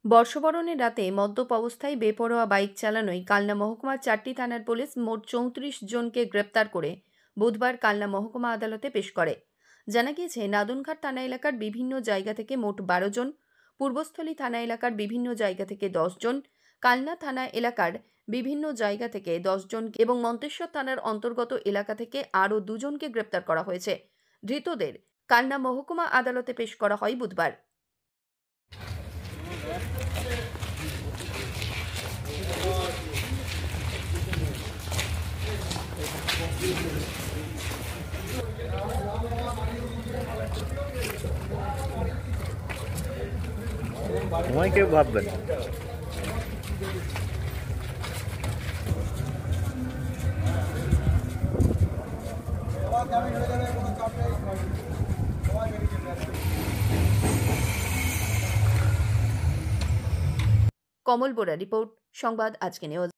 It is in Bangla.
বর্ষবরণের রাতে মদ্যপ অবস্থায় বেপরোয়া বাইক চালানোয় কালনা মহকুমার 4টি থানার পুলিশ মোট 34 জনকে গ্রেপ্তার করে বুধবার কালনা মহকুমা আদালতে পেশ করে। জানা গিয়েছে, নাদনঘাট থানা এলাকার বিভিন্ন জায়গা থেকে মোট 12 জন, পূর্বস্থলী থানা এলাকার বিভিন্ন জায়গা থেকে 10 জন, কালনা থানা এলাকার বিভিন্ন জায়গা থেকে 10 জন এবং মন্তেশ্বর থানার অন্তর্গত এলাকা থেকে আরও 2 জনকে গ্রেপ্তার করা হয়েছে। ধৃতদের কালনা মহকুমা আদালতে পেশ করা হয় বুধবার। তোমায় কেউ ভাববেন কমল বোরা রিপোর্ট, সংবাদ আজকে নিউজ।